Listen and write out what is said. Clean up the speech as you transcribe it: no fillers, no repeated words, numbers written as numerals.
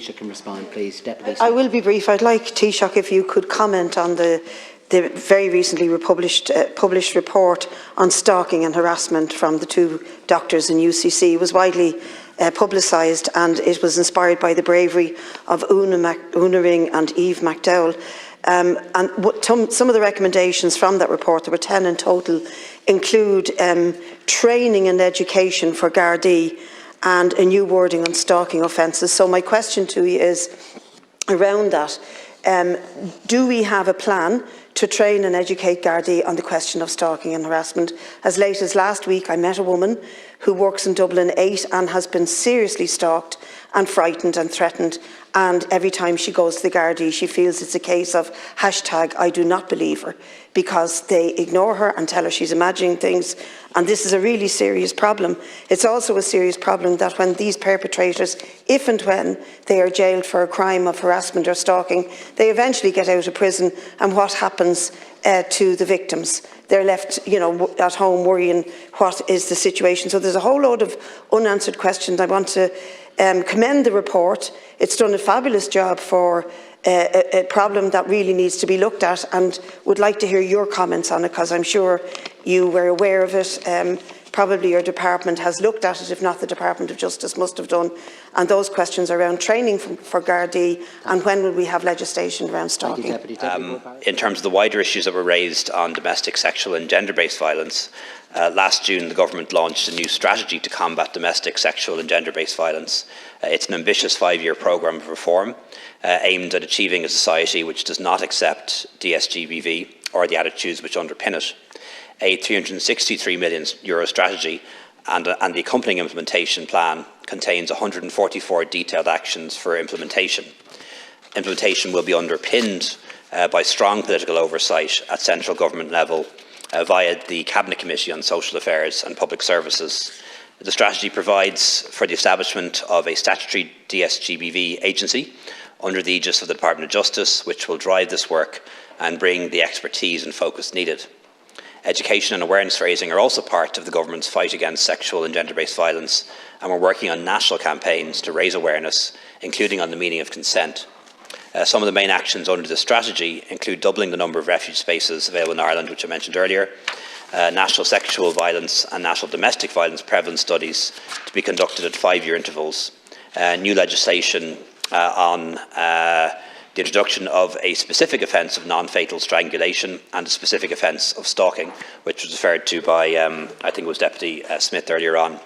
Taoiseach can respond, please. Deputy Smith. I will be brief. I'd like Taoiseach if you could comment on the very recently published report on stalking and harassment from the two doctors in UCC. It was widely publicised, and it was inspired by the bravery of Una Ring and Eve McDowell. Some of the recommendations from that report, there were 10 in total, include training and education for Gardaí and a new wording on stalking offences. So my question to you is around that. Do we have a plan to train and educate Gardaí on the question of stalking and harassment? As late as last week, I met a woman who works in Dublin 8 and has been seriously stalked and frightened and threatened, and every time she goes to the Gardaí, she feels it's a case of #I do not believe her, because they ignore her and tell her she's imagining things, and this is a really serious problem. It's also a serious problem that when these perpetrators, if and when they are jailed for a crime of harassment or stalking, they eventually get out of prison, and what happens to the victims? They're left, at home worrying what is the situation. So there's a whole load of unanswered questions. I want to commend the report. It's done a fabulous job for a problem that really needs to be looked at, and would like to hear your comments on it, because I'm sure you were aware of it. Probably your department has looked at it, if not the Department of Justice must have done, and those questions around training for Gardaí, and when will we have legislation around stalking? In terms of the wider issues that were raised on domestic, sexual and gender-based violence, last June the government launched a new strategy to combat domestic, sexual and gender-based violence. It's an ambitious 5-year programme of reform aimed at achieving a society which does not accept DSGBV or the attitudes which underpin it. A €363 million strategy and the accompanying implementation plan contains 144 detailed actions for implementation. Implementation will be underpinned by strong political oversight at central government level via the Cabinet Committee on Social Affairs and Public Services. The strategy provides for the establishment of a statutory DSGBV agency under the aegis of the Department of Justice, which will drive this work and bring the expertise and focus needed. Education and awareness raising are also part of the government's fight against sexual and gender-based violence, and we're working on national campaigns to raise awareness, including on the meaning of consent. Some of the main actions under the strategy include doubling the number of refuge spaces available in Ireland, which I mentioned earlier, national sexual violence and national domestic violence prevalence studies to be conducted at 5-year intervals, new legislation on the introduction of a specific offence of non-fatal strangulation and a specific offence of stalking, which was referred to by, I think it was Deputy Smith earlier on.